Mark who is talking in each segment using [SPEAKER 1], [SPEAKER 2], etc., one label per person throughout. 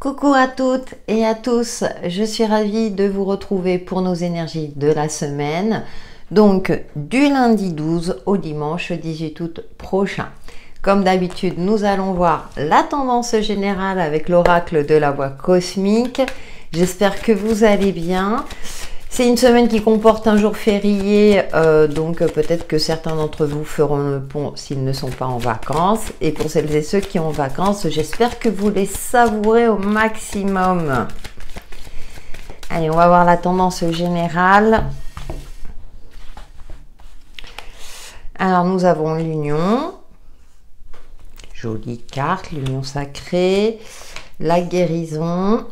[SPEAKER 1] Coucou à toutes et à tous, je suis ravie de vous retrouver pour nos énergies de la semaine, donc du lundi 12 au dimanche 18 août prochain. Comme d'habitude, nous allons voir la tendance générale avec l'oracle de la voix cosmique. J'espère que vous allez bien. C'est une semaine qui comporte un jour férié, donc peut-être que certains d'entre vous feront le pont s'ils ne sont pas en vacances. Et pour celles et ceux qui ont vacances, j'espère que vous les savourez au maximum. Allez, on va voir la tendance générale. Alors, nous avons l'union. Jolie carte, l'union sacrée. La guérison.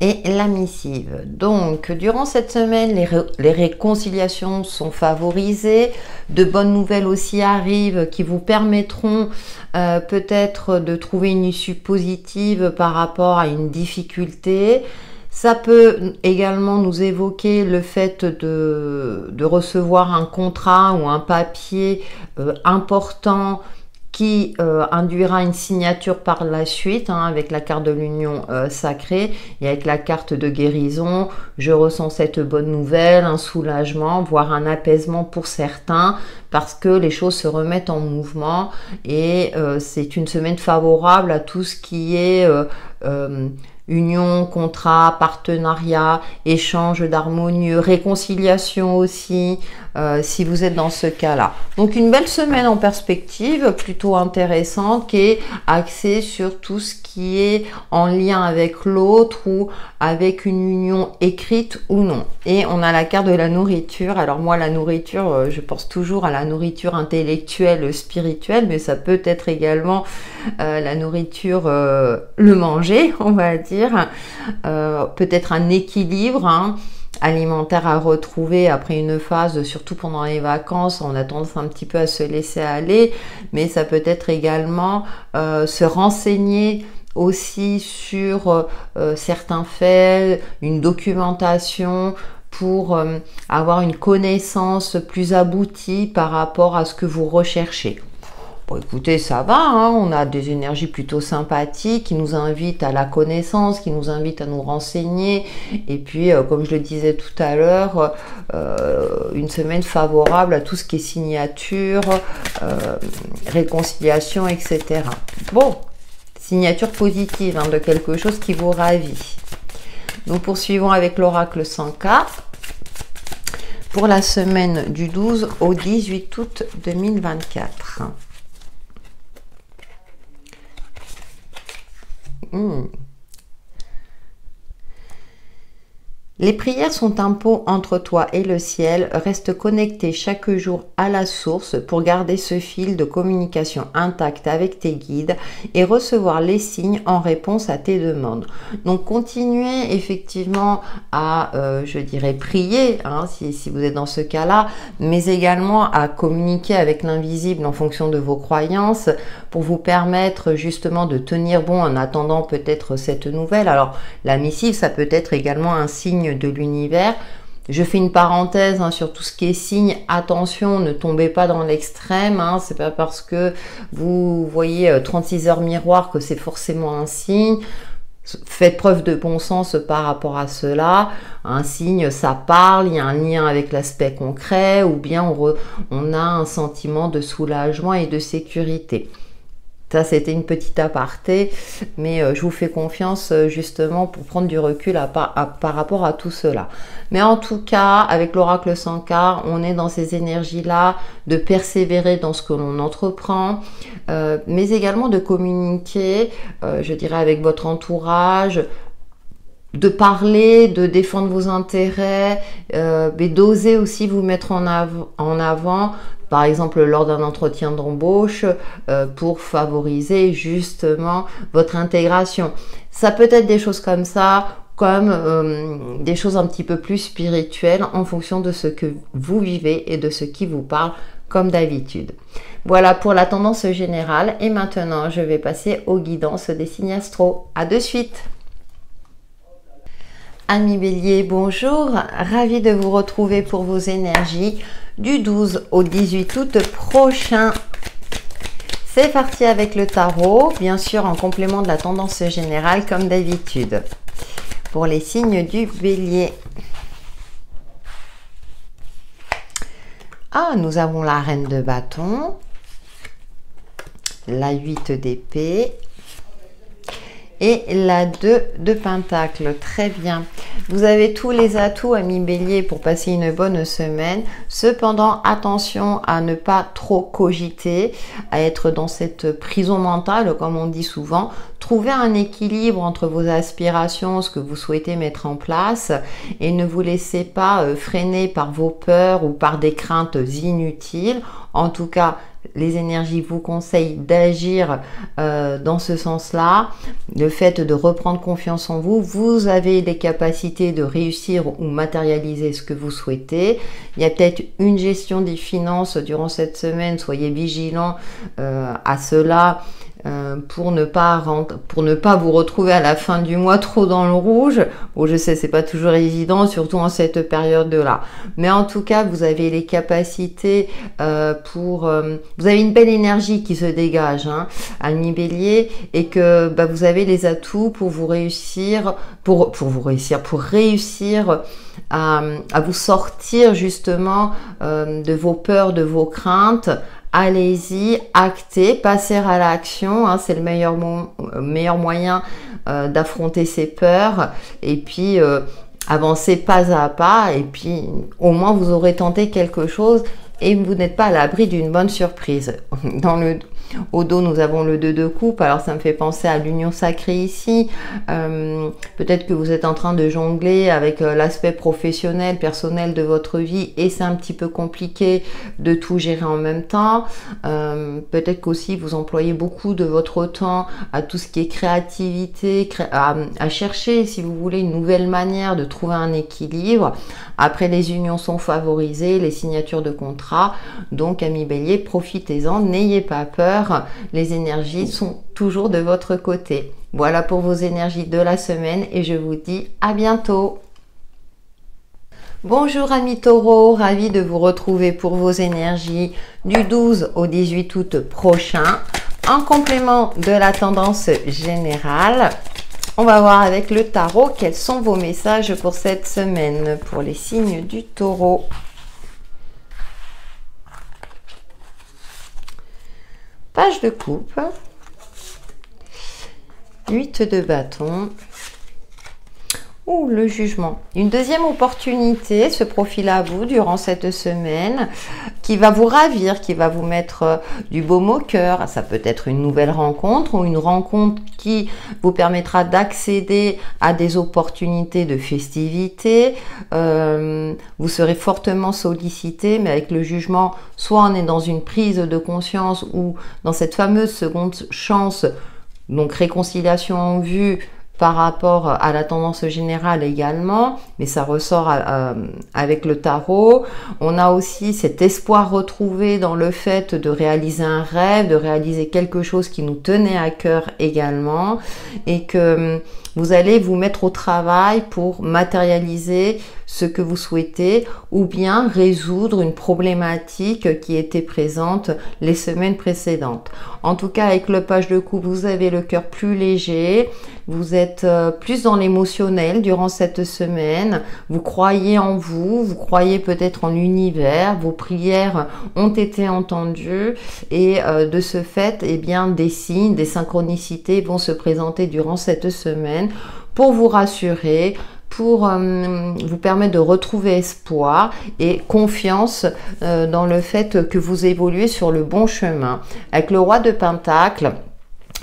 [SPEAKER 1] Et la missive. Donc, durant cette semaine, les réconciliations sont favorisées. De bonnes nouvelles aussi arrivent qui vous permettront peut-être de trouver une issue positive par rapport à une difficulté. Ça peut également nous évoquer le fait de recevoir un contrat ou un papier important qui induira une signature par la suite, avec la carte de l'union sacrée et avec la carte de guérison. Je ressens cette bonne nouvelle, un soulagement, voire un apaisement pour certains, parce que les choses se remettent en mouvement et c'est une semaine favorable à tout ce qui est union, contrat, partenariat, échange d'harmonieux, réconciliation aussi, si vous êtes dans ce cas-là. Donc une belle semaine en perspective, plutôt intéressante, qui est axée sur tout ce qui est en lien avec l'autre ou avec une union écrite ou non. Et on a la carte de la nourriture. Alors moi, la nourriture, je pense toujours à la nourriture intellectuelle, spirituelle, mais ça peut être également la nourriture, le manger, on va dire. Peut-être un équilibre alimentaire à retrouver après une phase, surtout pendant les vacances, on a tendance un petit peu à se laisser aller, mais ça peut être également se renseigner aussi sur certains faits, une documentation pour avoir une connaissance plus aboutie par rapport à ce que vous recherchez. Bon, écoutez, ça va, on a des énergies plutôt sympathiques qui nous invitent à la connaissance, qui nous invitent à nous renseigner. Et puis, comme je le disais tout à l'heure, une semaine favorable à tout ce qui est signature, réconciliation, etc. Bon, signature positive de quelque chose qui vous ravit. Nous poursuivons avec l'oracle 100K pour la semaine du 12 au 18 août 2024. Les prières sont un pont entre toi et le ciel. Reste connecté chaque jour à la source pour garder ce fil de communication intact avec tes guides et recevoir les signes en réponse à tes demandes. Donc continuez effectivement à, je dirais, prier si vous êtes dans ce cas-là, mais également à communiquer avec l'invisible en fonction de vos croyances pour vous permettre justement de tenir bon en attendant peut-être cette nouvelle. Alors la missive, ça peut être également un signe de l'univers. Je fais une parenthèse sur tout ce qui est signe. Attention, ne tombez pas dans l'extrême. C'est pas parce que vous voyez 36 heures miroir que c'est forcément un signe. Faites preuve de bon sens par rapport à cela. Un signe, ça parle, il y a un lien avec l'aspect concret, ou bien on a un sentiment de soulagement et de sécurité. Ça, c'était une petite aparté, mais je vous fais confiance justement pour prendre du recul par rapport à tout cela. Mais en tout cas, avec l'oracle 100K, on est dans ces énergies-là de persévérer dans ce que l'on entreprend, mais également de communiquer, je dirais, avec votre entourage, de parler, de défendre vos intérêts, mais d'oser aussi vous mettre en avant, par exemple lors d'un entretien d'embauche, pour favoriser justement votre intégration. Ça peut être des choses comme ça, comme des choses un petit peu plus spirituelles en fonction de ce que vous vivez et de ce qui vous parle, comme d'habitude. Voilà pour la tendance générale, et maintenant je vais passer aux guidances des signes astro. À de suite. Amis Bélier, bonjour, ravi de vous retrouver pour vos énergies du 12 au 18 août prochain. C'est parti avec le tarot, bien sûr en complément de la tendance générale comme d'habitude. Pour les signes du Bélier. Ah, nous avons la reine de bâton, la 8 d'épée et la 2 de pentacle. Très bien. Vous avez tous les atouts, amis Bélier, pour passer une bonne semaine. Cependant, attention à ne pas trop cogiter, à être dans cette prison mentale, comme on dit souvent. Trouvez un équilibre entre vos aspirations, ce que vous souhaitez mettre en place, et ne vous laissez pas freiner par vos peurs ou par des craintes inutiles. En tout cas, les énergies vous conseillent d'agir dans ce sens-là. Le fait de reprendre confiance en vous, vous avez les capacités de réussir ou matérialiser ce que vous souhaitez. Il y a peut-être une gestion des finances durant cette semaine. Soyez vigilants à cela. Pour ne pas vous retrouver à la fin du mois trop dans le rouge. Bon, je sais, c'est pas toujours évident, surtout en cette période-là. Mais en tout cas, vous avez les capacités vous avez une belle énergie qui se dégage, hein, amis Bélier, et que vous avez les atouts pour vous réussir, pour réussir à vous sortir justement de vos peurs, de vos craintes. Allez-y, actez, passez à l'action, hein, c'est le meilleur moyen d'affronter ses peurs et puis avancez pas à pas et puis au moins vous aurez tenté quelque chose et vous n'êtes pas à l'abri d'une bonne surprise. Au dos, nous avons le 2 de coupe, alors ça me fait penser à l'union sacrée ici. Peut-être que vous êtes en train de jongler avec l'aspect professionnel, personnel de votre vie et c'est un petit peu compliqué de tout gérer en même temps. Peut-être qu'aussi vous employez beaucoup de votre temps à tout ce qui est créativité, à chercher, si vous voulez, une nouvelle manière de trouver un équilibre. Après, les unions sont favorisées, les signatures de contrats. Donc, amis Bélier, profitez-en, n'ayez pas peur. Les énergies sont toujours de votre côté. Voilà pour vos énergies de la semaine et je vous dis à bientôt. Bonjour amis Taureaux, ravi de vous retrouver pour vos énergies du 12 au 18 août prochain. En complément de la tendance générale, on va voir avec le tarot quels sont vos messages pour cette semaine pour les signes du Taureau. Page de coupe, 8 de bâton, ou le jugement. Une deuxième opportunité se profile à vous durant cette semaine qui va vous ravir, qui va vous mettre du baume au cœur. Ça peut être une nouvelle rencontre ou une rencontre qui vous permettra d'accéder à des opportunités de festivités. Vous serez fortement sollicité, mais avec le jugement, soit on est dans une prise de conscience ou dans cette fameuse seconde chance, donc réconciliation en vue, par rapport à la tendance générale également, mais ça ressort avec le tarot. On a aussi cet espoir retrouvé dans le fait de réaliser un rêve, de réaliser quelque chose qui nous tenait à cœur également, et que vous allez vous mettre au travail pour matérialiser ce que vous souhaitez ou bien résoudre une problématique qui était présente les semaines précédentes. En tout cas, avec le page de coupe, vous avez le cœur plus léger, vous êtes plus dans l'émotionnel durant cette semaine, vous croyez en vous, vous croyez peut-être en l'univers, vos prières ont été entendues et de ce fait, eh bien, des signes, des synchronicités vont se présenter durant cette semaine pour vous rassurer, pour vous permettre de retrouver espoir et confiance dans le fait que vous évoluez sur le bon chemin. Avec le roi de Pentacle,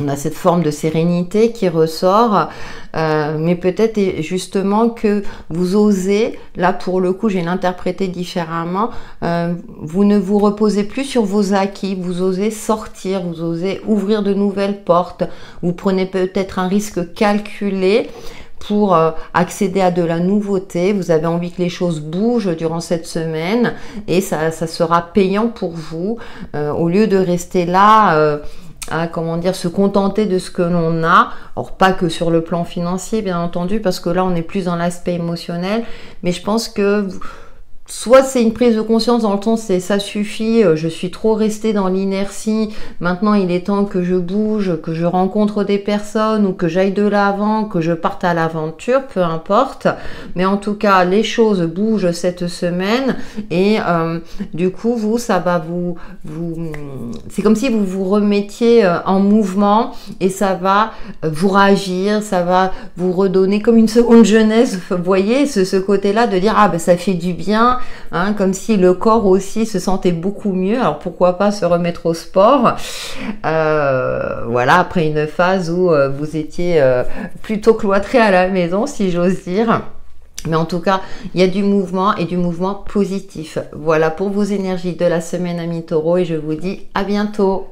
[SPEAKER 1] on a cette forme de sérénité qui ressort, mais peut-être justement que vous osez, là pour le coup j'ai l'interprété différemment, vous ne vous reposez plus sur vos acquis, vous osez sortir, vous osez ouvrir de nouvelles portes, vous prenez peut-être un risque calculé pour accéder à de la nouveauté. Vous avez envie que les choses bougent durant cette semaine et ça sera payant pour vous au lieu de rester là à se contenter de ce que l'on a. Alors pas que sur le plan financier bien entendu, parce que là on est plus dans l'aspect émotionnel, mais je pense que soit c'est une prise de conscience dans le temps, c'est ça suffit, je suis trop restée dans l'inertie, maintenant il est temps que je bouge, que je rencontre des personnes ou que j'aille de l'avant, que je parte à l'aventure, peu importe. Mais en tout cas, les choses bougent cette semaine et du coup, vous, ça va c'est comme si vous vous remettiez en mouvement et ça va vous réagir, ça va vous redonner comme une seconde jeunesse, vous voyez, ce côté-là de dire, ah ben ça fait du bien. Hein, comme si le corps aussi se sentait beaucoup mieux. Alors pourquoi pas se remettre au sport, voilà, après une phase où vous étiez plutôt cloîtré à la maison, si j'ose dire. Mais en tout cas, il y a du mouvement et du mouvement positif. Voilà pour vos énergies de la semaine, amis taureaux, et je vous dis à bientôt.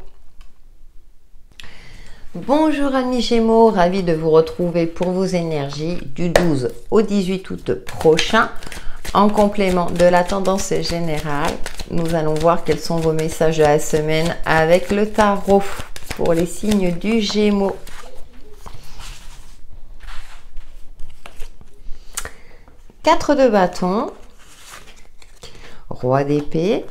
[SPEAKER 1] Bonjour amis Gémeaux, ravi de vous retrouver pour vos énergies du 12 au 18 août prochain. En complément de la tendance générale, nous allons voir quels sont vos messages de la semaine avec le tarot pour les signes du Gémeaux. Quatre de bâton, roi d'épée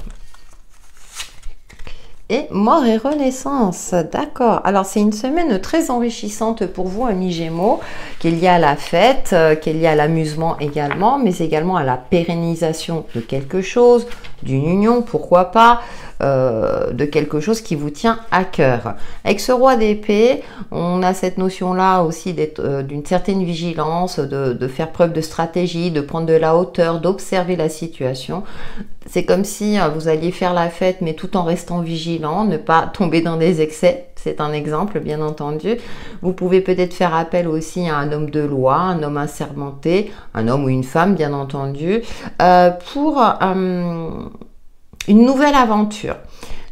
[SPEAKER 1] et mort et renaissance. D'accord. Alors, c'est une semaine très enrichissante pour vous, amis Gémeaux, qui est liée à la fête, qui est liée à l'amusement également, mais également à la pérennisation de quelque chose, d'une union, pourquoi pas, de quelque chose qui vous tient à cœur. Avec ce roi d'épée, on a cette notion-là aussi d'être d'une certaine vigilance, de faire preuve de stratégie, de prendre de la hauteur, d'observer la situation. C'est comme si vous alliez faire la fête, mais tout en restant vigilant, ne pas tomber dans des excès. C'est un exemple, bien entendu. Vous pouvez peut-être faire appel aussi à un homme de loi, un homme assermenté, un homme ou une femme, bien entendu, pour une nouvelle aventure.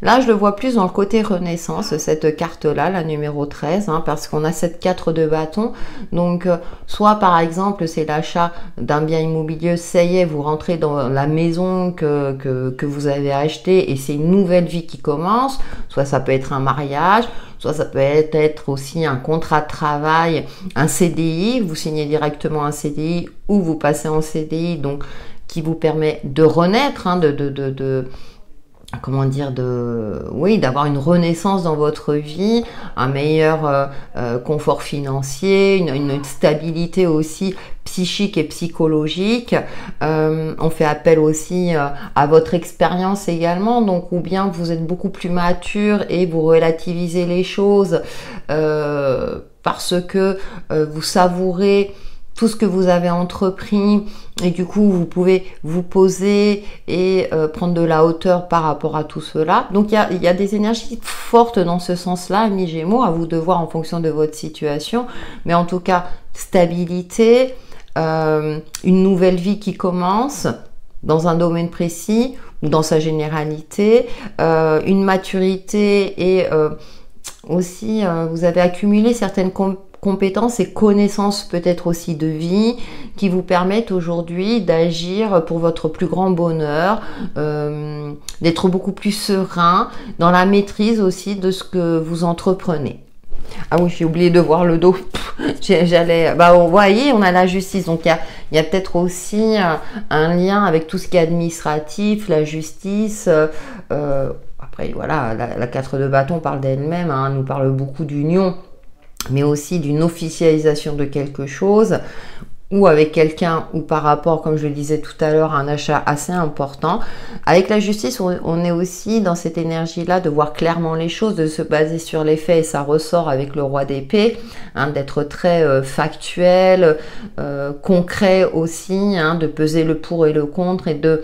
[SPEAKER 1] Là, je le vois plus dans le côté renaissance, cette carte-là, la numéro 13, hein, parce qu'on a cette 4 de bâton. Donc, soit par exemple, c'est l'achat d'un bien immobilier, ça y est, vous rentrez dans la maison que vous avez achetée et c'est une nouvelle vie qui commence. Soit ça peut être un mariage, soit ça peut être aussi un contrat de travail, un CDI, vous signez directement un CDI ou vous passez en CDI, donc qui vous permet de renaître, hein, comment dire, oui, d'avoir une renaissance dans votre vie, un meilleur confort financier, une stabilité aussi psychique et psychologique. On fait appel aussi à votre expérience également, donc ou bien vous êtes beaucoup plus mature et vous relativisez les choses parce que vous savourez tout ce que vous avez entrepris et du coup vous pouvez vous poser et prendre de la hauteur par rapport à tout cela. Donc il y a des énergies fortes dans ce sens-là, amis Gémeaux, à vous de voir en fonction de votre situation, mais en tout cas stabilité, une nouvelle vie qui commence dans un domaine précis ou dans sa généralité, une maturité et aussi vous avez accumulé certaines compétences et connaissances peut-être aussi de vie qui vous permettent aujourd'hui d'agir pour votre plus grand bonheur, d'être beaucoup plus serein dans la maîtrise aussi de ce que vous entreprenez. Ah oui, j'ai oublié de voir le dos. Vous voyez, on a la justice. Donc, il y a peut-être aussi un lien avec tout ce qui est administratif, la justice. Après, voilà, la 4 de bâton parle d'elle-même, hein, nous parle beaucoup d'union, mais aussi d'une officialisation de quelque chose, ou avec quelqu'un, ou par rapport, comme je le disais tout à l'heure, à un achat assez important. Avec la justice, on est aussi dans cette énergie-là de voir clairement les choses, de se baser sur les faits, et ça ressort avec le roi d'épée, hein, d'être très factuel, concret aussi, hein, de peser le pour et le contre, et de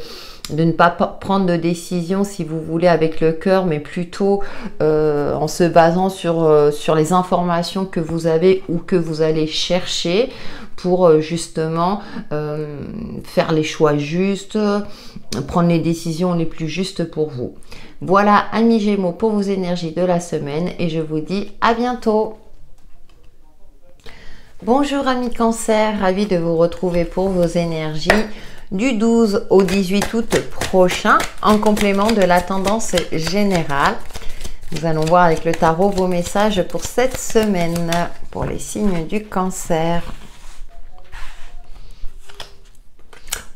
[SPEAKER 1] ne pas prendre de décision, si vous voulez, avec le cœur, mais plutôt en se basant sur les informations que vous avez ou que vous allez chercher pour justement faire les choix justes, prendre les décisions les plus justes pour vous. Voilà, amis Gémeaux, pour vos énergies de la semaine et je vous dis à bientôt. Bonjour amis Cancer, ravi de vous retrouver pour vos énergies du 12 au 18 août prochain en complément de la tendance générale. Nous allons voir avec le tarot vos messages pour cette semaine pour les signes du Cancer.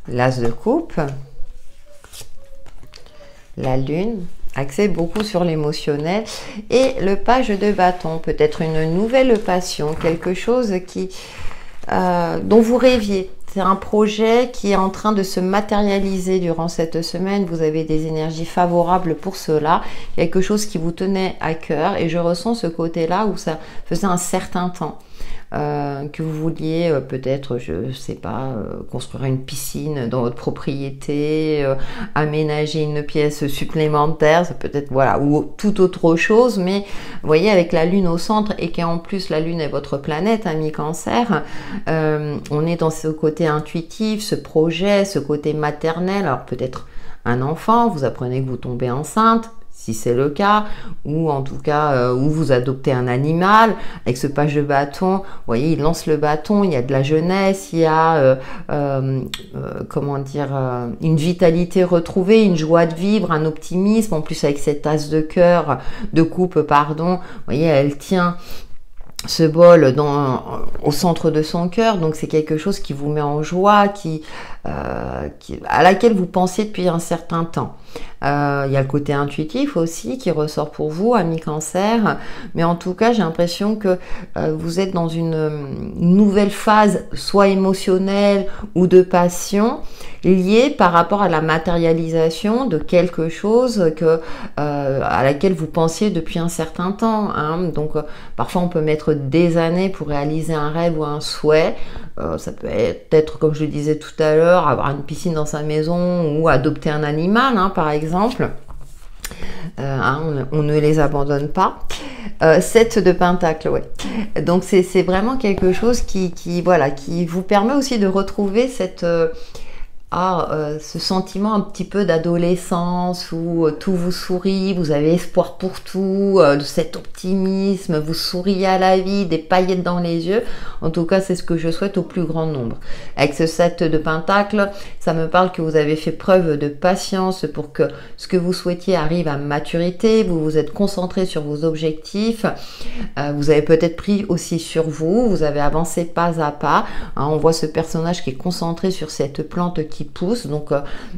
[SPEAKER 1] L'As de coupe, la lune, axé beaucoup sur l'émotionnel, et le page de bâton, peut-être une nouvelle passion, quelque chose dont vous rêviez. C'est un projet qui est en train de se matérialiser durant cette semaine. Vous avez des énergies favorables pour cela. Quelque chose qui vous tenait à cœur. Et je ressens ce côté-là où ça faisait un certain temps que vous vouliez peut-être, je ne sais pas, construire une piscine dans votre propriété, aménager une pièce supplémentaire, ça peut être, voilà, ou toute autre chose. Mais vous voyez, avec la lune au centre et qu'en plus la lune est votre planète, ami Cancer, on est dans ce côté intuitif, ce projet, ce côté maternel. Alors peut-être un enfant, vous apprenez que vous tombez enceinte, si c'est le cas, ou en tout cas où vous adoptez un animal. Avec ce page de bâton, vous voyez, il lance le bâton, il y a de la jeunesse, il y a comment dire, une vitalité retrouvée, une joie de vivre, un optimisme. En plus avec cette tasse de cœur, de coupe, pardon, vous voyez, elle tient ce bol au centre de son cœur, donc c'est quelque chose qui vous met en joie, à laquelle vous pensiez depuis un certain temps. Il y a le côté intuitif aussi qui ressort pour vous, ami Cancer, mais en tout cas j'ai l'impression que vous êtes dans une nouvelle phase, soit émotionnelle ou de passion, liée par rapport à la matérialisation de quelque chose à laquelle vous pensiez depuis un certain temps, hein. Donc parfois on peut mettre des années pour réaliser un rêve ou un souhait. Ça peut être, comme je le disais tout à l'heure, avoir une piscine dans sa maison ou adopter un animal, hein, par exemple. On ne les abandonne pas. 7 de Pentacle, ouais. Donc c'est vraiment quelque chose qui vous permet aussi de retrouver cette... ce sentiment un petit peu d'adolescence où tout vous sourit, vous avez espoir pour tout, de cet optimisme, vous souriez à la vie, des paillettes dans les yeux. En tout cas, c'est ce que je souhaite au plus grand nombre. Avec ce 7 de Pentacle, ça me parle que vous avez fait preuve de patience pour que ce que vous souhaitiez arrive à maturité, vous vous êtes concentré sur vos objectifs, vous avez peut-être pris aussi sur vous, vous avez avancé pas à pas, hein. On voit ce personnage qui est concentré sur cette plante qui pousse, donc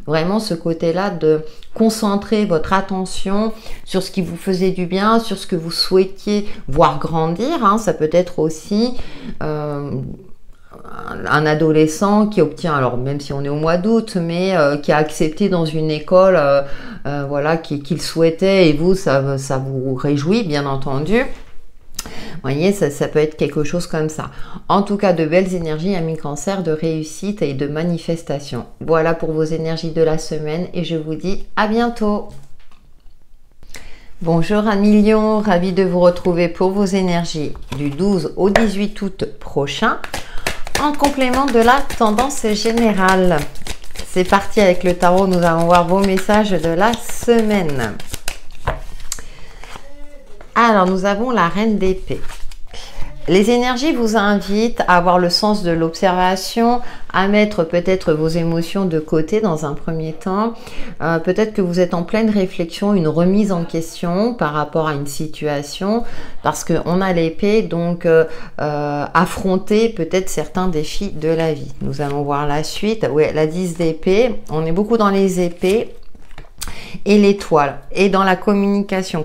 [SPEAKER 1] vraiment ce côté-là de concentrer votre attention sur ce qui vous faisait du bien, sur ce que vous souhaitiez voir grandir, hein. Ça peut être aussi un adolescent qui obtient, alors même si on est au mois d'août, mais qui a accepté dans une école voilà, qu'il souhaitait, et vous, ça vous réjouit, bien entendu. Vous voyez, ça peut être quelque chose comme ça. En tout cas, de belles énergies, ami Cancer, de réussite et de manifestation. Voilà pour vos énergies de la semaine et je vous dis à bientôt. Bonjour ami Lion, ravi de vous retrouver pour vos énergies du 12 au 18 août prochain, en complément de la tendance générale. C'est parti avec le tarot, nous allons voir vos messages de la semaine. Alors, nous avons la Reine d'épée. Les énergies vous invitent à avoir le sens de l'observation, à mettre peut-être vos émotions de côté dans un premier temps. Peut-être que vous êtes en pleine réflexion, une remise en question par rapport à une situation, parce qu'on a l'épée, donc affronter peut-être certains défis de la vie. Nous allons voir la suite. Oui, la 10 d'épée, on est beaucoup dans les épées. Et l'étoile, et dans la communication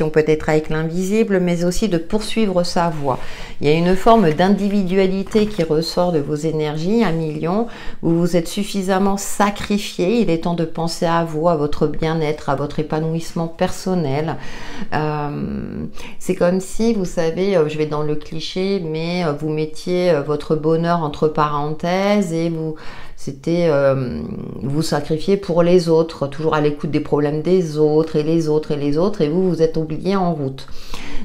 [SPEAKER 1] peut-être avec l'invisible, mais aussi de poursuivre sa voie. Il y a une forme d'individualité qui ressort de vos énergies, ami Lion, où vous êtes suffisamment sacrifié. Il est temps de penser à vous, à votre bien-être, à votre épanouissement personnel. C'est comme si, vous savez, je vais dans le cliché, mais vous mettiez votre bonheur entre parenthèses et vous sacrifiez pour les autres, toujours à l'écoute des problèmes des autres, et les autres, et les autres, et vous êtes oublié en route.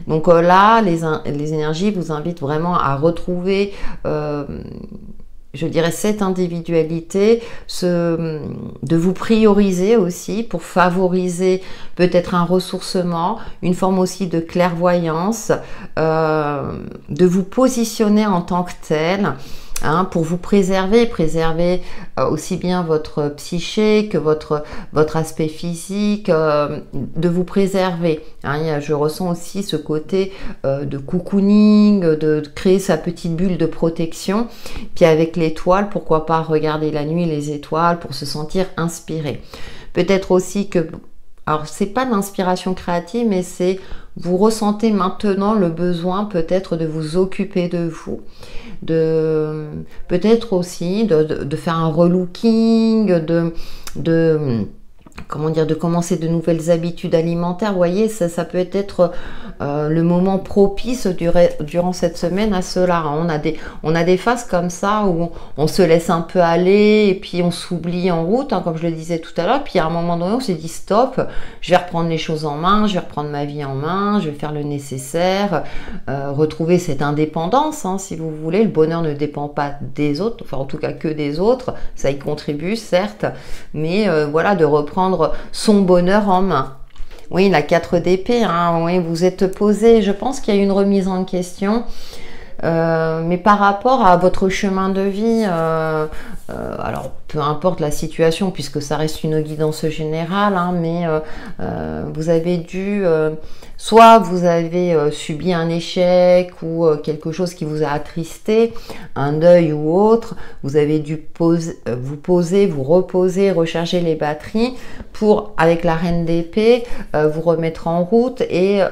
[SPEAKER 1] Donc là, les énergies vous invitent vraiment à retrouver, je dirais, cette individualité, de vous prioriser aussi pour favoriser peut-être un ressourcement, une forme aussi de clairvoyance, de vous positionner en tant que tel, hein, pour vous préserver aussi bien votre psyché que votre aspect physique, de vous préserver. Hein, je ressens aussi ce côté de cocooning, de créer sa petite bulle de protection. Puis avec l'étoile, pourquoi pas regarder la nuit les étoiles pour se sentir inspiré. Peut-être aussi que Alors, c'est pas d'inspiration créative, mais c'est vous ressentez maintenant le besoin peut-être de vous occuper de vous, de peut-être aussi de faire un relooking, de comment dire, de commencer de nouvelles habitudes alimentaires. Vous voyez, ça peut être le moment propice durant cette semaine à cela. On a des phases comme ça où on se laisse un peu aller et puis on s'oublie en route, hein, comme je le disais tout à l'heure. Puis à un moment donné, on s'est dit stop, je vais reprendre les choses en main, je vais reprendre ma vie en main, je vais faire le nécessaire, retrouver cette indépendance, hein, si vous voulez. Le bonheur ne dépend pas des autres, enfin en tout cas que des autres. Ça y contribue, certes, mais voilà, de reprendre son bonheur en main. Oui, la 4 d'épée, hein, oui, vous êtes posé, je pense qu'il y a une remise en question, mais par rapport à votre chemin de vie, alors peu importe la situation, puisque ça reste une guidance générale, hein, mais vous avez dû, soit vous avez subi un échec ou quelque chose qui vous a attristé, un deuil ou autre, vous avez dû vous reposer, recharger les batteries pour, avec la reine d'épée, vous remettre en route et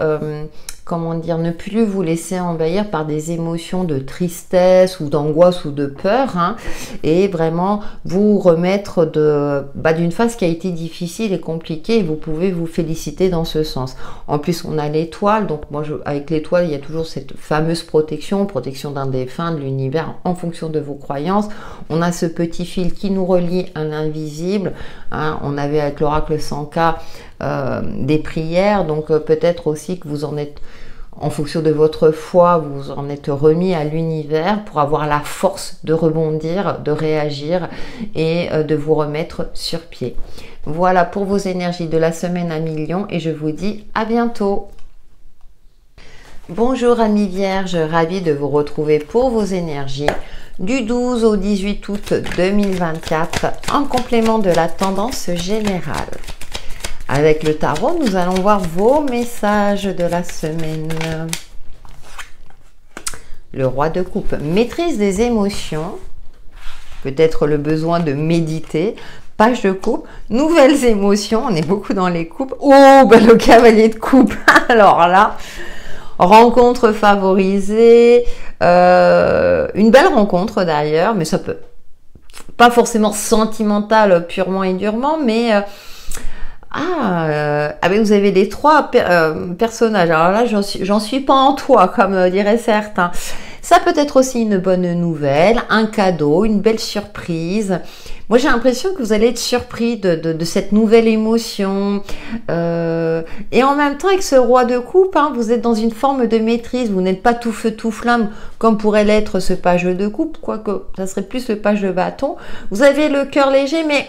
[SPEAKER 1] comment dire, ne plus vous laisser envahir par des émotions de tristesse ou d'angoisse ou de peur, hein, et vraiment vous remettre d'une phase qui a été difficile et compliquée, et vous pouvez vous féliciter dans ce sens. En plus, on a l'étoile, donc moi, avec l'étoile, il y a toujours cette fameuse protection d'un défunt, de l'univers, en fonction de vos croyances. On a ce petit fil qui nous relie à l'invisible, hein, on avait avec l'oracle 100K des prières, donc peut-être aussi que vous en êtes, en fonction de votre foi, vous en êtes remis à l'univers pour avoir la force de rebondir, de réagir et de vous remettre sur pied. Voilà pour vos énergies de la semaine à Lion et je vous dis à bientôt. Bonjour amis vierges, ravi de vous retrouver pour vos énergies du 12 au 18 août 2024 en complément de la tendance générale. Avec le tarot, nous allons voir vos messages de la semaine. Le roi de coupe, maîtrise des émotions, peut-être le besoin de méditer. Page de coupe, nouvelles émotions, on est beaucoup dans les coupes. Oh, ben le cavalier de coupe, alors là, rencontre favorisée, une belle rencontre d'ailleurs, mais ça peut, pas forcément sentimentale purement et durement, mais... vous avez les trois personnages. Alors là, j'en suis pas en toi, comme diraient certains. Ça peut être aussi une bonne nouvelle, un cadeau, une belle surprise. Moi, j'ai l'impression que vous allez être surpris de cette nouvelle émotion. Et en même temps, avec ce roi de coupe, hein, vous êtes dans une forme de maîtrise. Vous n'êtes pas tout feu, tout flamme, comme pourrait l'être ce page de coupe, quoique ça serait plus le page de bâton. Vous avez le cœur léger, mais...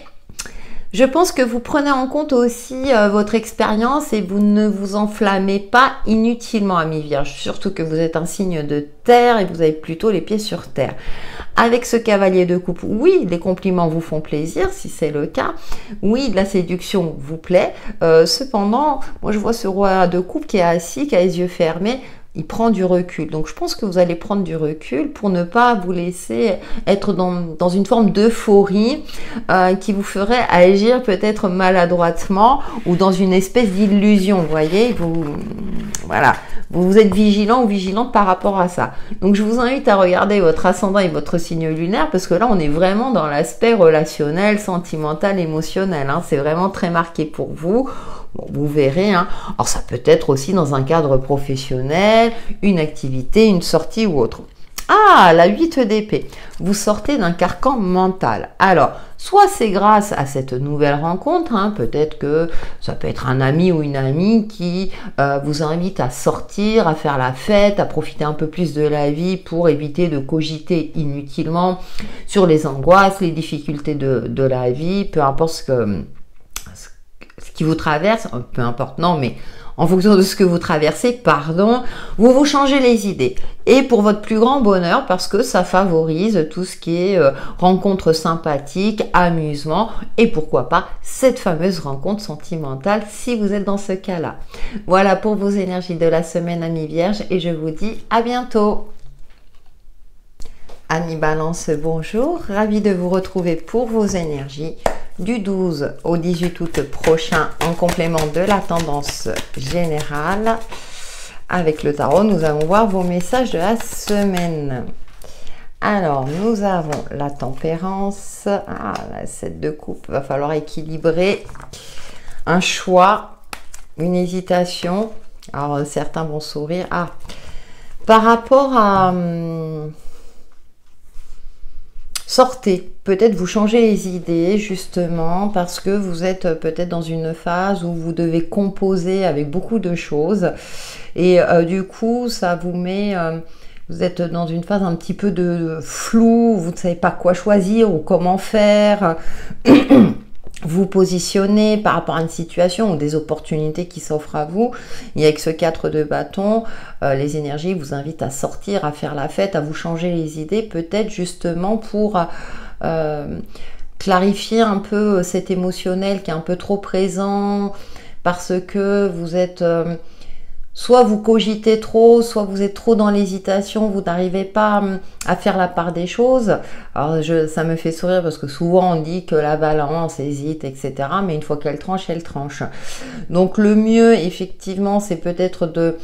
[SPEAKER 1] je pense que vous prenez en compte aussi votre expérience et vous ne vous enflammez pas inutilement, amis vierges. Surtout que vous êtes un signe de terre et vous avez plutôt les pieds sur terre. Avec ce cavalier de coupe, oui, les compliments vous font plaisir si c'est le cas. Oui, de la séduction vous plaît. Cependant, moi je vois ce roi de coupe qui est assis, qui a les yeux fermés. Il prend du recul. Donc, je pense que vous allez prendre du recul pour ne pas vous laisser être dans une forme d'euphorie qui vous ferait agir peut-être maladroitement ou dans une espèce d'illusion. Vous voyez, voilà, vous êtes vigilant ou vigilante par rapport à ça. Donc, je vous invite à regarder votre ascendant et votre signe lunaire parce que là, on est vraiment dans l'aspect relationnel, sentimental, émotionnel. Hein. C'est vraiment très marqué pour vous. Bon, vous verrez, hein. Alors ça peut être aussi dans un cadre professionnel, une activité, une sortie ou autre. Ah, la 8 d'épée. Vous sortez d'un carcan mental. Alors, soit c'est grâce à cette nouvelle rencontre, hein, peut-être que ça peut être un ami ou une amie qui vous invite à sortir, à faire la fête, à profiter un peu plus de la vie pour éviter de cogiter inutilement sur les angoisses, les difficultés de la vie, peu importe ce qui vous traverse, peu importe, non, mais en fonction de ce que vous traversez, pardon, vous changez les idées. Et pour votre plus grand bonheur, parce que ça favorise tout ce qui est rencontre sympathique, amusement, et pourquoi pas cette fameuse rencontre sentimentale si vous êtes dans ce cas-là. Voilà pour vos énergies de la semaine, amis vierges, et je vous dis à bientôt. Amis Balance, bonjour, ravi de vous retrouver pour vos énergies du 12 au 18 août prochain en complément de la tendance générale. Avec le tarot, nous allons voir vos messages de la semaine. Alors, nous avons la tempérance. Ah, la 7 de coupe. Va falloir équilibrer un choix, une hésitation. Alors, certains vont sourire. Ah, par rapport à... sortez, peut-être vous changez les idées justement parce que vous êtes peut-être dans une phase où vous devez composer avec beaucoup de choses et du coup ça vous met, vous êtes dans une phase un petit peu de flou, vous ne savez pas quoi choisir ou comment faire. Vous positionnez par rapport à une situation ou des opportunités qui s'offrent à vous. Et avec ce 4 de bâton, les énergies vous invitent à sortir, à faire la fête, à vous changer les idées, peut-être justement pour clarifier un peu cet émotionnel qui est un peu trop présent, parce que vous êtes... soit vous cogitez trop, soit vous êtes trop dans l'hésitation, vous n'arrivez pas à faire la part des choses. Alors ça me fait sourire parce que souvent on dit que la balance hésite, etc. Mais une fois qu'elle tranche, elle tranche. Donc le mieux, effectivement, c'est peut-être de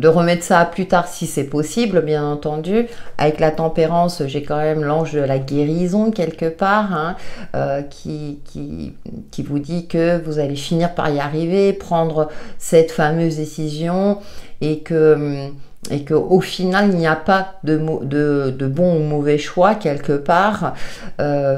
[SPEAKER 1] remettre ça à plus tard si c'est possible, bien entendu. Avec la tempérance, j'ai quand même l'ange de la guérison quelque part, hein, qui vous dit que vous allez finir par y arriver, prendre cette fameuse décision et que au final il n'y a pas de bon ou mauvais choix quelque part.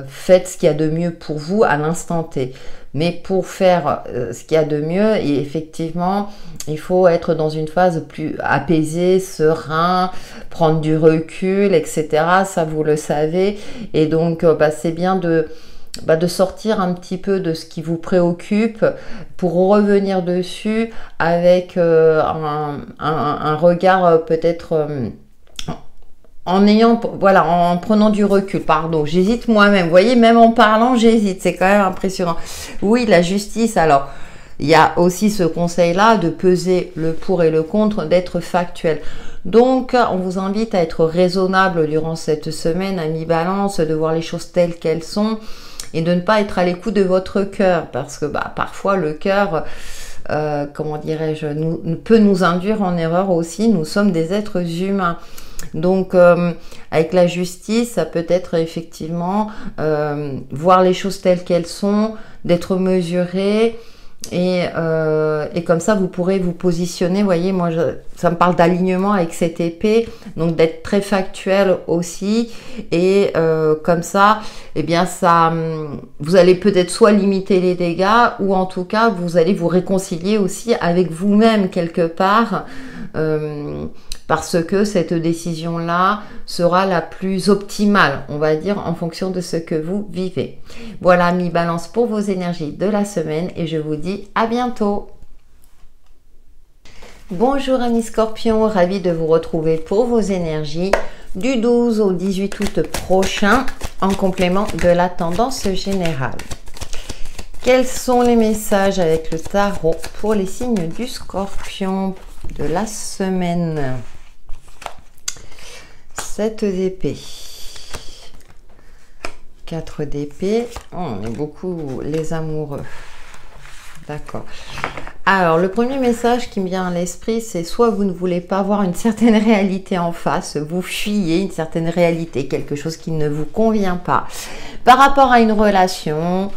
[SPEAKER 1] Faites ce qu'il y a de mieux pour vous à l'instant T. Mais pour faire ce qu'il y a de mieux, et effectivement, il faut être dans une phase plus apaisée, serein, prendre du recul, etc. Ça, vous le savez. Et donc, c'est bien de sortir un petit peu de ce qui vous préoccupe pour revenir dessus avec un regard peut-être... en prenant du recul, pardon, j'hésite moi-même, vous voyez, même en parlant, j'hésite, c'est quand même impressionnant. Oui, la justice, alors, il y a aussi ce conseil-là de peser le pour et le contre, d'être factuel. Donc, on vous invite à être raisonnable durant cette semaine, à mi-balance, de voir les choses telles qu'elles sont et de ne pas être à l'écoute de votre cœur, parce que parfois le cœur... comment dirais-je, peut nous induire en erreur aussi, nous sommes des êtres humains. Donc, avec la justice, ça peut être effectivement voir les choses telles qu'elles sont, d'être mesuré et comme ça, vous pourrez vous positionner. Vous voyez, moi, ça me parle d'alignement avec cette épée, donc d'être très factuel aussi. Et comme ça, eh bien, vous allez peut-être soit limiter les dégâts ou en tout cas, vous allez vous réconcilier aussi avec vous-même quelque part. Parce que cette décision-là sera la plus optimale, on va dire, en fonction de ce que vous vivez. Voilà, mi-balance pour vos énergies de la semaine et je vous dis à bientôt. Bonjour amis Scorpions, ravi de vous retrouver pour vos énergies du 12 au 18 août prochain en complément de la tendance générale. Quels sont les messages avec le tarot pour les signes du Scorpion de la semaine? 7 d'épée, 4 d'épée, on est beaucoup les amoureux, d'accord. Alors le premier message qui me vient à l'esprit, c'est soit vous ne voulez pas voir une certaine réalité en face, vous fuyez une certaine réalité, quelque chose qui ne vous convient pas par rapport à une relation,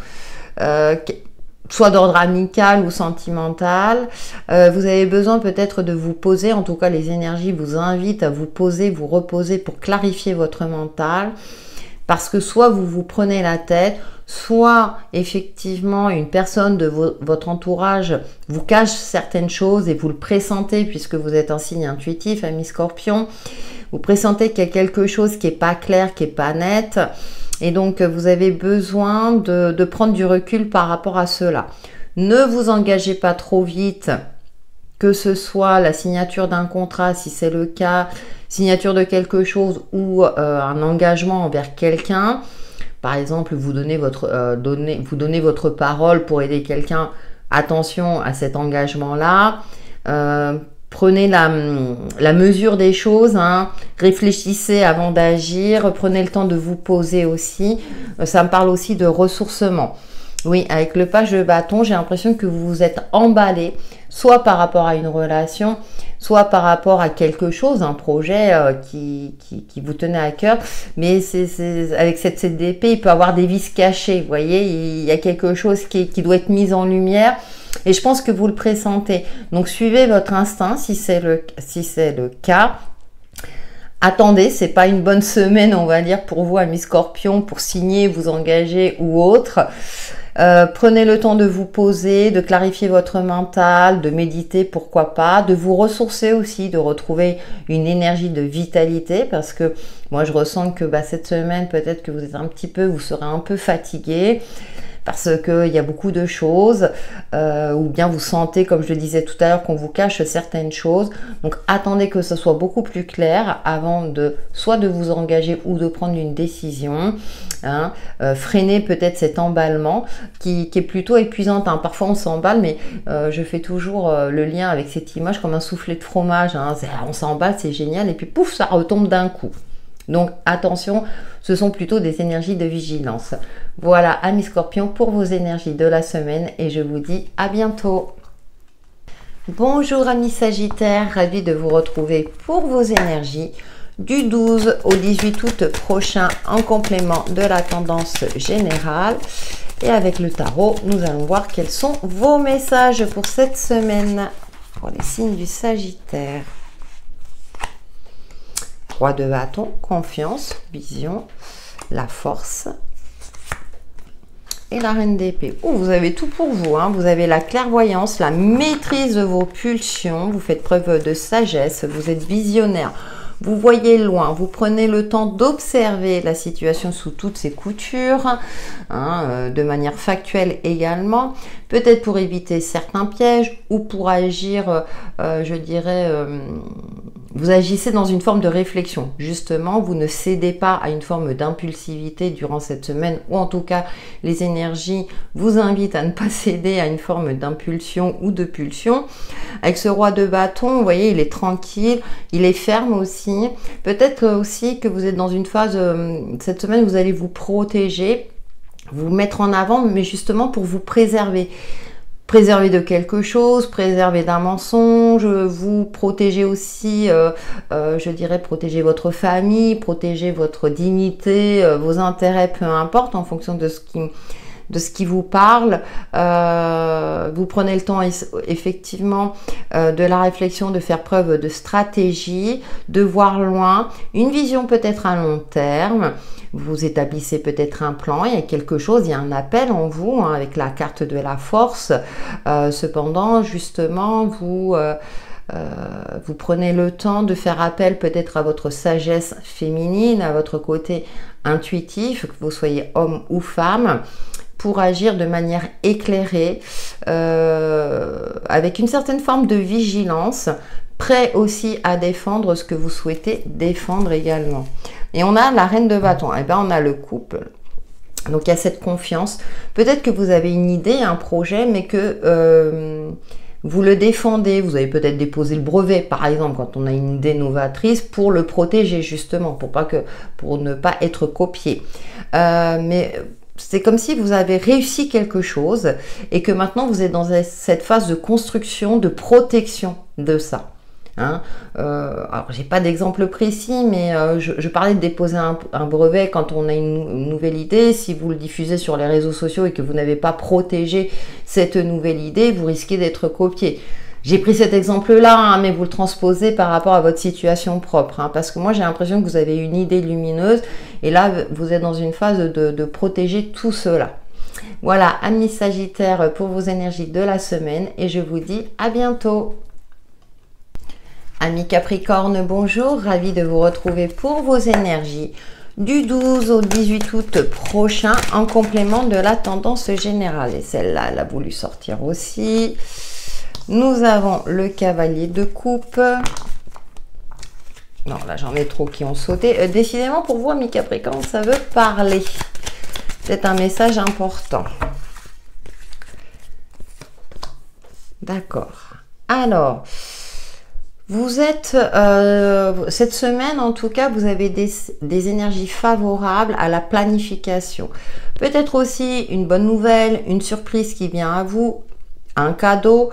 [SPEAKER 1] soit d'ordre amical ou sentimental. Vous avez besoin peut-être de vous poser, en tout cas les énergies vous invitent à vous poser, vous reposer pour clarifier votre mental, parce que soit vous vous prenez la tête, soit effectivement une personne de votre entourage vous cache certaines choses et vous le pressentez puisque vous êtes un signe intuitif, ami Scorpion. Vous pressentez qu'il y a quelque chose qui n'est pas clair, qui n'est pas net. Et donc, vous avez besoin de prendre du recul par rapport à cela. Ne vous engagez pas trop vite, que ce soit la signature d'un contrat, si c'est le cas, signature de quelque chose ou un engagement envers quelqu'un. Par exemple, vous donnez votre parole pour aider quelqu'un. Attention à cet engagement-là. Prenez la mesure des choses, hein. Réfléchissez avant d'agir, prenez le temps de vous poser aussi. Ça me parle aussi de ressourcement. Oui, avec le page de bâton, j'ai l'impression que vous vous êtes emballé, soit par rapport à une relation, soit par rapport à quelque chose, un projet qui vous tenait à cœur. Mais avec cette 7 d'épée, il peut y avoir des vices cachés. Vous voyez, il y a quelque chose qui doit être mis en lumière. Et je pense que vous le pressentez. Donc, suivez votre instinct si c'est le cas. Attendez, c'est pas une bonne semaine, on va dire, pour vous, amis Scorpion, pour signer, vous engager ou autre. Prenez le temps de vous poser, de clarifier votre mental, de méditer, pourquoi pas, de vous ressourcer aussi, de retrouver une énergie de vitalité, parce que moi je ressens que cette semaine, peut-être que vous serez un peu fatigué, parce qu'il y a beaucoup de choses, ou bien vous sentez, comme je le disais tout à l'heure, qu'on vous cache certaines choses. Donc attendez que ce soit beaucoup plus clair avant soit de vous engager ou de prendre une décision. Hein. Freinez peut-être cet emballement qui est plutôt épuisante. Hein. Parfois on s'emballe, mais je fais toujours le lien avec cette image comme un soufflet de fromage. Hein. On s'emballe, c'est génial, et puis pouf, ça retombe d'un coup. Donc attention, ce sont plutôt des énergies de vigilance. Voilà, amis Scorpions, pour vos énergies de la semaine, et je vous dis à bientôt. Bonjour amis Sagittaires, ravi de vous retrouver pour vos énergies du 12 au 18 août prochain en complément de la tendance générale. Et avec le tarot, nous allons voir quels sont vos messages pour cette semaine pour les signes du Sagittaire. Roi de bâton, confiance, vision, la force et la reine d'épée. Oh, vous avez tout pour vous, hein. Vous avez la clairvoyance, la maîtrise de vos pulsions, vous faites preuve de sagesse, vous êtes visionnaire, vous voyez loin, vous prenez le temps d'observer la situation sous toutes ses coutures, hein, de manière factuelle également, peut-être pour éviter certains pièges ou pour agir, je dirais, vous agissez dans une forme de réflexion. Justement, vous ne cédez pas à une forme d'impulsivité durant cette semaine, ou en tout cas, les énergies vous invitent à ne pas céder à une forme d'impulsion ou de pulsion. Avec ce roi de bâton, vous voyez, il est tranquille, il est ferme aussi. Peut-être aussi que vous êtes dans une phase, cette semaine, vous allez vous protéger, vous mettre en avant, mais justement pour vous préserver. Préserver de quelque chose, préserver d'un mensonge, vous protéger aussi, je dirais, protéger votre famille, protéger votre dignité, vos intérêts, peu importe, en fonction de ce qui vous parle. Vous prenez le temps effectivement de la réflexion, de faire preuve de stratégie, de voir loin, une vision peut-être à long terme. Vous établissez peut-être un plan, il y a quelque chose, il y a un appel en vous, hein, avec la carte de la force. Cependant, justement, vous prenez le temps de faire appel peut-être à votre sagesse féminine, à votre côté intuitif, que vous soyez homme ou femme, pour agir de manière éclairée, avec une certaine forme de vigilance, prêt aussi à défendre ce que vous souhaitez défendre également. Et on a la reine de bâton, et bien on a le couple. Donc il y a cette confiance. Peut-être que vous avez une idée, un projet, mais que vous le défendez. Vous avez peut-être déposé le brevet, par exemple, quand on a une idée novatrice, pour le protéger justement, pour ne pas être copié. Mais c'est comme si vous avez réussi quelque chose et que maintenant vous êtes dans cette phase de construction, de protection de ça. Hein. Alors j'ai pas d'exemple précis, mais je parlais de déposer un brevet quand on a une nouvelle idée. Si vous le diffusez sur les réseaux sociaux et que vous n'avez pas protégé cette nouvelle idée, vous risquez d'être copié. J'ai pris cet exemple-là, hein, mais vous le transposez par rapport à votre situation propre, hein, parce que moi j'ai l'impression que vous avez une idée lumineuse et là vous êtes dans une phase de protéger tout cela. Voilà, amis Sagittaires, pour vos énergies de la semaine, et je vous dis à bientôt. Amis Capricorne, bonjour, ravi de vous retrouver pour vos énergies du 12 au 18 août prochain en complément de la tendance générale. Et celle-là, elle a voulu sortir aussi. Nous avons le cavalier de coupe. Non, là j'en ai trop qui ont sauté. Décidément pour vous, amis Capricorne, ça veut parler. C'est un message important. D'accord. Alors... Vous êtes, cette semaine en tout cas, vous avez des énergies favorables à la planification. Peut-être aussi une bonne nouvelle, une surprise qui vient à vous, un cadeau.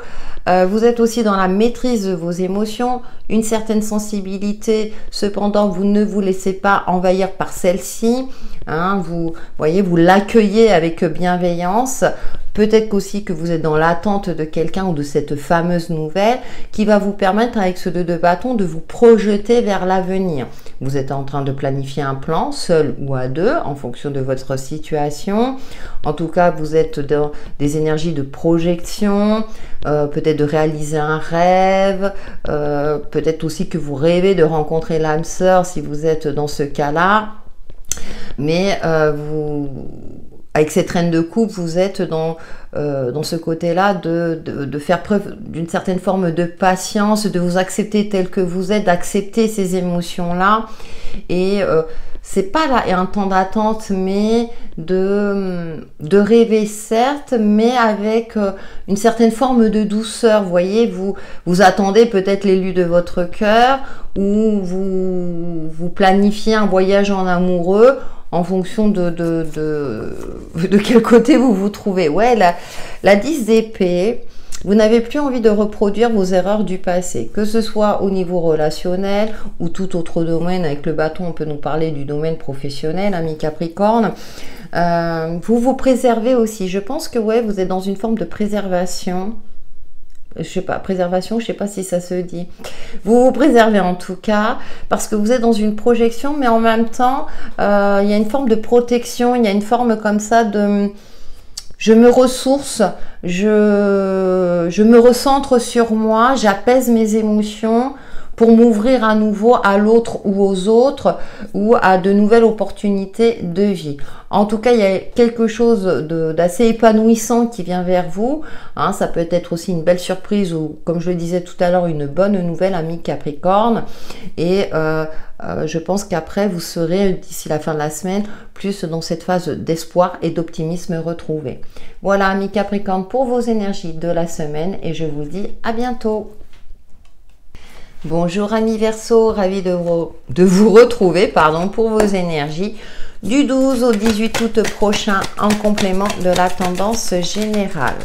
[SPEAKER 1] Vous êtes aussi dans la maîtrise de vos émotions, une certaine sensibilité. Cependant, vous ne vous laissez pas envahir par celle-ci. Hein, vous voyez, vous l'accueillez avec bienveillance. Peut-être qu'aussi que vous êtes dans l'attente de quelqu'un ou de cette fameuse nouvelle qui va vous permettre avec ce 2 de bâton de vous projeter vers l'avenir. Vous êtes en train de planifier un plan, seul ou à deux, en fonction de votre situation. En tout cas, vous êtes dans des énergies de projection, peut-être de réaliser un rêve, peut-être aussi que vous rêvez de rencontrer l'âme sœur si vous êtes dans ce cas-là. Mais avec cette reine de coupe, vous êtes dans ce côté-là de faire preuve d'une certaine forme de patience, de vous accepter tel que vous êtes, d'accepter ces émotions-là. Et c'est pas là un temps d'attente, mais de rêver certes, mais avec une certaine forme de douceur. Vous voyez, vous attendez peut-être l'élu de votre cœur, ou vous planifiez un voyage en amoureux, en fonction de quel côté vous vous trouvez. Ouais, la 10 d'épée, vous n'avez plus envie de reproduire vos erreurs du passé, que ce soit au niveau relationnel ou tout autre domaine. Avec le bâton, on peut nous parler du domaine professionnel, ami Capricorne. Vous vous préservez aussi. Je pense que ouais, vous êtes dans une forme de préservation. Je sais pas, préservation, je sais pas si ça se dit. Vous vous préservez en tout cas, parce que vous êtes dans une projection, mais en même temps, il y a une forme de protection, il y a une forme comme ça de... Je me ressource, je me recentre sur moi, j'apaise mes émotions pour m'ouvrir à nouveau à l'autre ou aux autres, ou à de nouvelles opportunités de vie. En tout cas, il y a quelque chose d'assez épanouissant qui vient vers vous. Hein, ça peut être aussi une belle surprise ou, comme je le disais tout à l'heure, une bonne nouvelle, ami Capricorne. Et je pense qu'après, vous serez, d'ici la fin de la semaine, plus dans cette phase d'espoir et d'optimisme retrouvé. Voilà, ami Capricorne, pour vos énergies de la semaine. Et je vous dis à bientôt. Bonjour amis Verseau, ravi de vous retrouver pour vos énergies du 12 au 18 août prochain en complément de la tendance générale.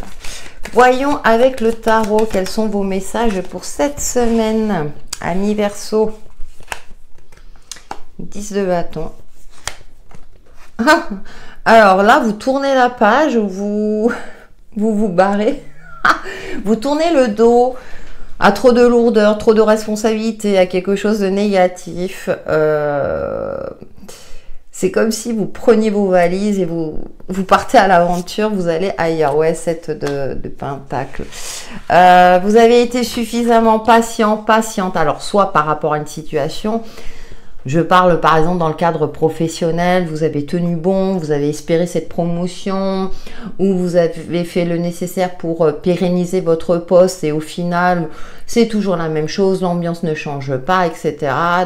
[SPEAKER 1] Voyons avec le tarot quels sont vos messages pour cette semaine, amis Verseau. 10 de bâton. Alors là, vous tournez la page, vous barrez, vous tournez le dos à trop de lourdeur, trop de responsabilité, à quelque chose de négatif. C'est comme si vous preniez vos valises et vous partez à l'aventure, vous allez ailleurs. Ouais, 7 de pentacle. Vous avez été suffisamment patiente. Alors, soit par rapport à une situation, je parle par exemple dans le cadre professionnel, vous avez tenu bon, vous avez espéré cette promotion, ou vous avez fait le nécessaire pour pérenniser votre poste et au final, c'est toujours la même chose, l'ambiance ne change pas, etc.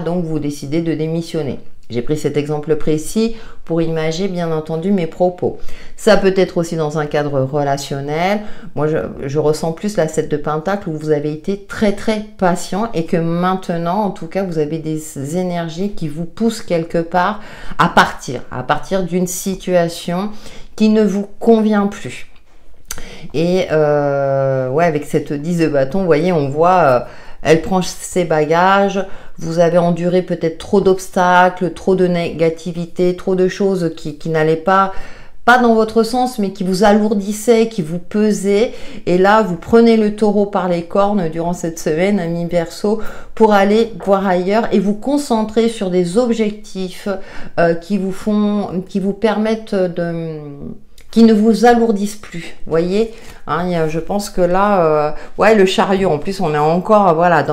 [SPEAKER 1] Donc vous décidez de démissionner. J'ai pris cet exemple précis pour imager bien entendu mes propos. Ça peut être aussi dans un cadre relationnel. Moi, je ressens plus la 7 de pentacle où vous avez été très patient et que maintenant, en tout cas, vous avez des énergies qui vous poussent quelque part à partir d'une situation qui ne vous convient plus. Et ouais, avec cette 10 de bâton, vous voyez, on voit... elle prend ses bagages, vous avez enduré peut-être trop d'obstacles, trop de négativité, trop de choses qui n'allaient pas dans votre sens, mais qui vous alourdissaient, qui vous pesaient. Et là, vous prenez le taureau par les cornes durant cette semaine, ami Verseau, pour aller voir ailleurs et vous concentrer sur des objectifs qui vous permettent qui ne vous alourdissent plus, voyez, hein, je pense que là, ouais, le chariot, en plus, on est encore, voilà,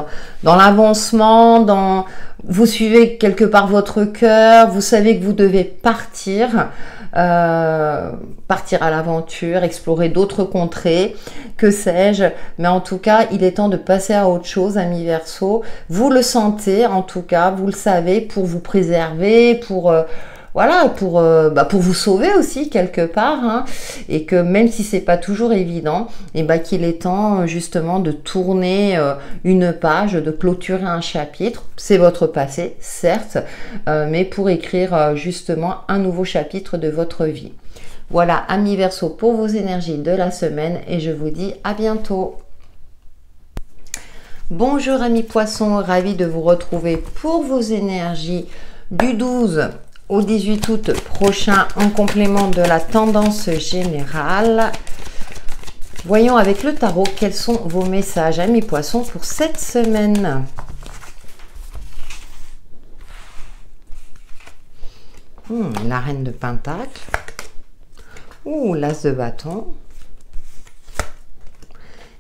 [SPEAKER 1] dans l'avancement, vous suivez quelque part votre cœur, vous savez que vous devez partir à l'aventure, explorer d'autres contrées, que sais-je, mais en tout cas, il est temps de passer à autre chose, ami Verseau. Vous le sentez, en tout cas, vous le savez, pour vous préserver, pour voilà, pour vous sauver aussi quelque part, hein, et que même si c'est pas toujours évident, et qu'il est temps justement de tourner une page, de clôturer un chapitre. C'est votre passé, certes, mais pour écrire justement un nouveau chapitre de votre vie. Voilà, amis Verseau, pour vos énergies de la semaine, et je vous dis à bientôt. Bonjour amis Poissons, ravi de vous retrouver pour vos énergies du 12 au 18 août prochain en complément de la tendance générale. Voyons avec le tarot quels sont vos messages, amis Poissons, pour cette semaine. La reine de Pentacle. L'as de bâton.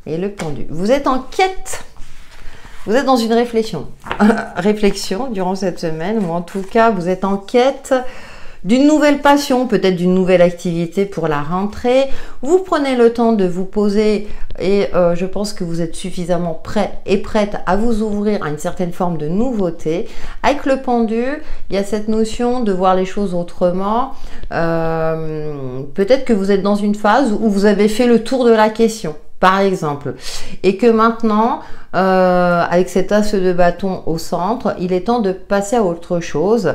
[SPEAKER 1] Et le pendu. Vous êtes en quête. Vous êtes dans une réflexion. Réflexion durant cette semaine, ou en tout cas, vous êtes en quête d'une nouvelle passion, peut-être d'une nouvelle activité pour la rentrée. Vous prenez le temps de vous poser et je pense que vous êtes suffisamment prêt et prête à vous ouvrir à une certaine forme de nouveauté. Avec le pendu, il y a cette notion de voir les choses autrement. Peut-être que vous êtes dans une phase où vous avez fait le tour de la question, par exemple, et que maintenant, avec cet as de bâton au centre, il est temps de passer à autre chose.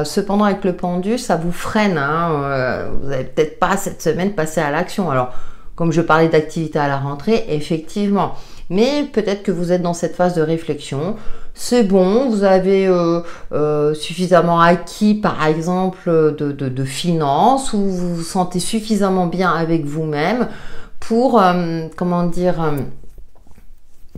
[SPEAKER 1] Cependant, avec le pendu, ça vous freine, hein, vous n'allez peut-être pas cette semaine passer à l'action. Alors, comme je parlais d'activité à la rentrée, effectivement, mais peut-être que vous êtes dans cette phase de réflexion. C'est bon, vous avez suffisamment acquis, par exemple, de finances, ou vous vous sentez suffisamment bien avec vous-même pour, comment dire,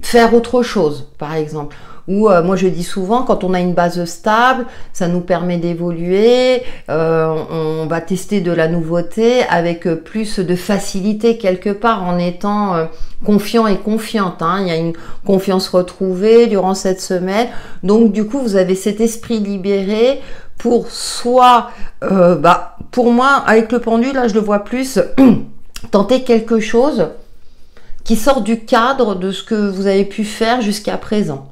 [SPEAKER 1] faire autre chose, par exemple. Ou moi je dis souvent, quand on a une base stable, ça nous permet d'évoluer, on va tester de la nouveauté avec plus de facilité quelque part, en étant confiant et confiante, hein. Il y a une confiance retrouvée durant cette semaine, donc du coup vous avez cet esprit libéré pour soit, pour moi avec le pendu, là je le vois plus, tenter quelque chose qui sort du cadre de ce que vous avez pu faire jusqu'à présent.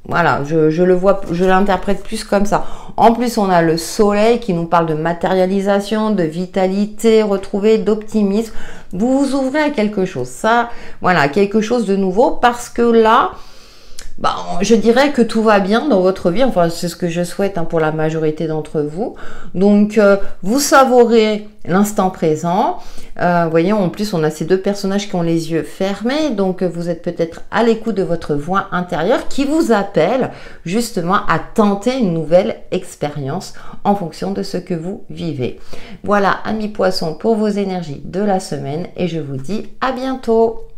[SPEAKER 1] Voilà, je le vois, je l'interprète plus comme ça. En plus, on a le soleil qui nous parle de matérialisation, de vitalité retrouvée, d'optimisme. Vous vous ouvrez à quelque chose. Ça, voilà, quelque chose de nouveau, parce que là, je dirais que tout va bien dans votre vie. Enfin, c'est ce que je souhaite, hein, pour la majorité d'entre vous. Donc, vous savourez l'instant présent. Vous voyez, en plus, on a ces deux personnages qui ont les yeux fermés. Donc, vous êtes peut-être à l'écoute de votre voix intérieure qui vous appelle justement à tenter une nouvelle expérience en fonction de ce que vous vivez. Voilà, amis Poissons, pour vos énergies de la semaine. Et je vous dis à bientôt.